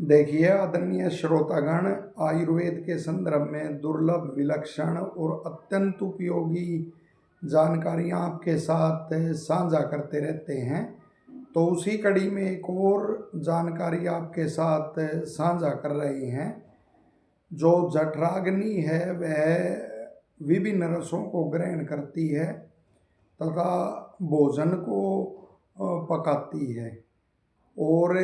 देखिए आदरणीय श्रोतागण, आयुर्वेद के संदर्भ में दुर्लभ, विलक्षण और अत्यंत उपयोगी जानकारियाँ आपके साथ साझा करते रहते हैं। तो उसी कड़ी में एक और जानकारी आपके साथ साझा कर रहे हैं। जो जठराग्नि है वह विभिन्न रसों को ग्रहण करती है तथा भोजन को पकाती है। और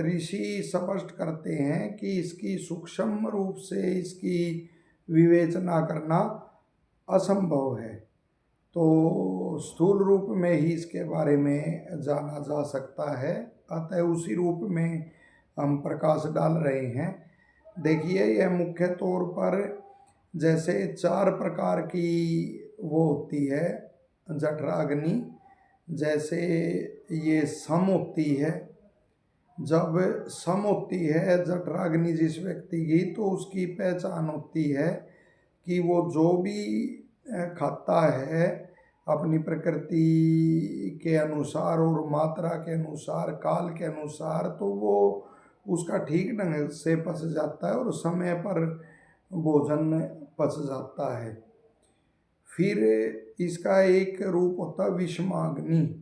ऋषि स्पष्ट करते हैं कि इसकी सूक्ष्म रूप से इसकी विवेचना करना असंभव है। तो स्थूल रूप में ही इसके बारे में जाना जा सकता है, अतः उसी रूप में हम प्रकाश डाल रहे हैं। देखिए, यह मुख्य तौर पर जैसे 4 प्रकार की वो होती है जठराग्नि। जैसे ये सम होती है, जब सम होती है जठराग्नि जिस व्यक्ति की, तो उसकी पहचान होती है कि वो जो भी खाता है अपनी प्रकृति के अनुसार और मात्रा के अनुसार, काल के अनुसार, तो वो उसका ठीक ढंग से पच जाता है और समय पर भोजन पच जाता है। फिर इसका एक रूप होता है विषमाग्नि।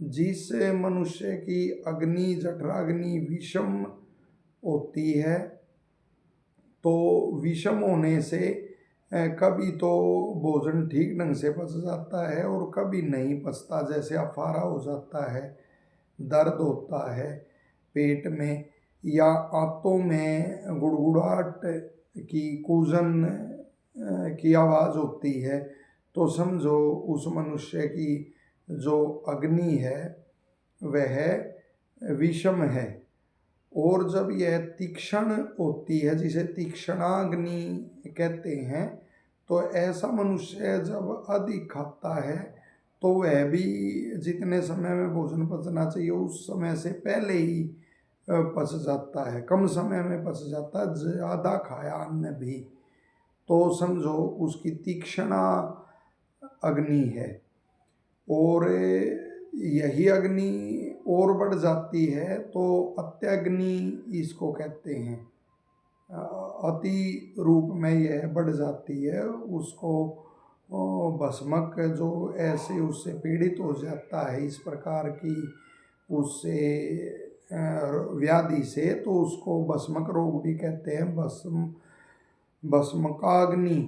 जिस मनुष्य की अग्नि जठराग्नि विषम होती है, तो विषम होने से कभी तो भोजन ठीक ढंग से पच जाता है और कभी नहीं पचता। जैसे अफारा हो जाता है, दर्द होता है पेट में, या आंतों में गुड़गुड़ाहट की, सूजन की आवाज़ होती है, तो समझो उस मनुष्य की जो अग्नि है वह विषम है। और जब यह तीक्ष्ण होती है, जिसे तीक्ष्णाग्नि कहते हैं, तो ऐसा मनुष्य जब अधिक खाता है तो वह भी जितने समय में भोजन पचना चाहिए उस समय से पहले ही पच जाता है, कम समय में पच जाता है, ज़्यादा खाया अन्न भी, तो समझो उसकी तीक्ष्णा अग्नि है। और यही अग्नि और बढ़ जाती है तो अत्यग्नि इसको कहते हैं। अति रूप में यह बढ़ जाती है, उसको भस्मक जो ऐसे उससे पीड़ित हो जाता है इस प्रकार की उससे व्याधि से, तो उसको भस्मक रोग भी कहते हैं। भस्मकाग्नि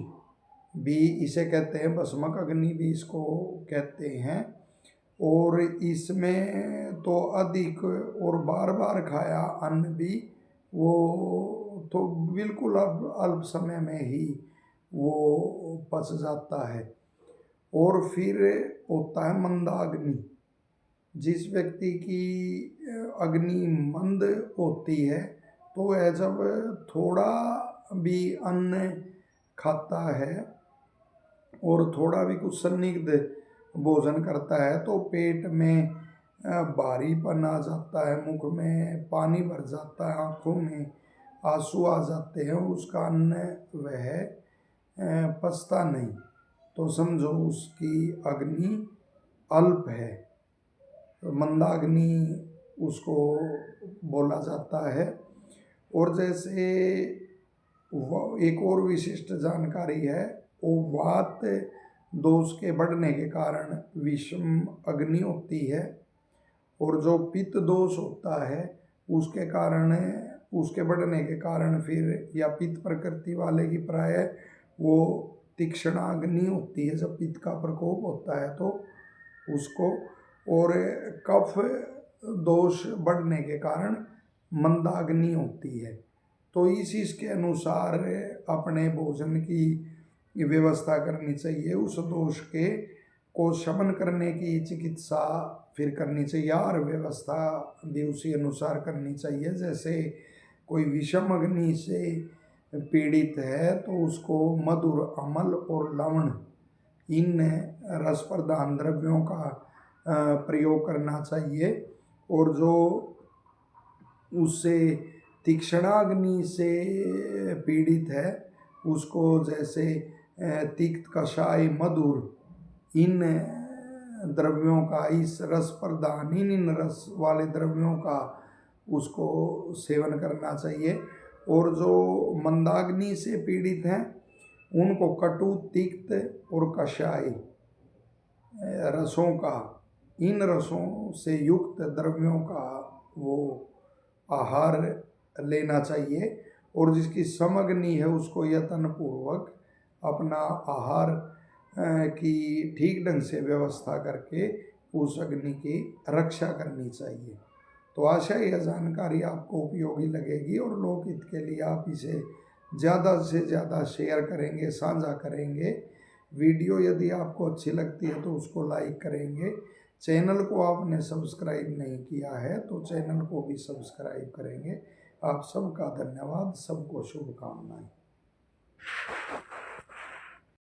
भी इसे कहते हैं, भस्मक अग्नि भी इसको कहते हैं। और इसमें तो अधिक और बार बार खाया अन्न भी वो तो बिल्कुल अल्प समय में ही वो पच जाता है। और फिर होता है मंदाग्नि। जिस व्यक्ति की अग्नि मंद होती है तो वह जब थोड़ा भी अन्न खाता है और थोड़ा भी कुछ सन्निग्ध भोजन करता है तो पेट में भारीपन आ जाता है, मुख में पानी भर जाता है, आँखों में आंसू आ जाते हैं, उसका अन्न वह पचता नहीं, तो समझो उसकी अग्नि अल्प है। तो मंदाग्नि उसको बोला जाता है। और जैसे एक और विशिष्ट जानकारी है, वो वात दोष के बढ़ने के कारण विषम अग्नि होती है। और जो पित्त दोष होता है उसके कारण, उसके बढ़ने के कारण फिर, या पित्त प्रकृति वाले की प्राय वो तीक्ष्णाग्नि होती है जब पित्त का प्रकोप होता है तो उसको। और कफ दोष बढ़ने के कारण मंदाग्नि होती है। तो इसके अनुसार अपने भोजन की व्यवस्था करनी चाहिए, उस दोष के को शमन करने की चिकित्सा फिर करनी चाहिए और व्यवस्था भी उसी अनुसार करनी चाहिए। जैसे कोई विषम अग्नि से पीड़ित है तो उसको मधुर, अमल और लवण, इन रस प्रधान द्रव्यों का प्रयोग करना चाहिए। और जो उससे तीक्ष्णाग्नि से पीड़ित है उसको जैसे तिक्त, कषाय, मधुर, इन द्रव्यों का, इस रस प्रधान, इन रस वाले द्रव्यों का उसको सेवन करना चाहिए। और जो मंदाग्नि से पीड़ित हैं उनको कटु, तिक्त और कषाय रसों का, इन रसों से युक्त द्रव्यों का वो आहार लेना चाहिए। और जिसकी समअग्नि है उसको यत्नपूर्वक अपना आहार की ठीक ढंग से व्यवस्था करके उस अग्नि की रक्षा करनी चाहिए। तो आशा यह जानकारी आपको उपयोगी लगेगी और लोकहित के लिए आप इसे ज़्यादा से ज़्यादा शेयर करेंगे, साझा करेंगे। वीडियो यदि आपको अच्छी लगती है तो उसको लाइक करेंगे। चैनल को आपने सब्सक्राइब नहीं किया है तो चैनल को भी सब्सक्राइब करेंगे। आप सबका धन्यवाद, सबको शुभकामनाएं।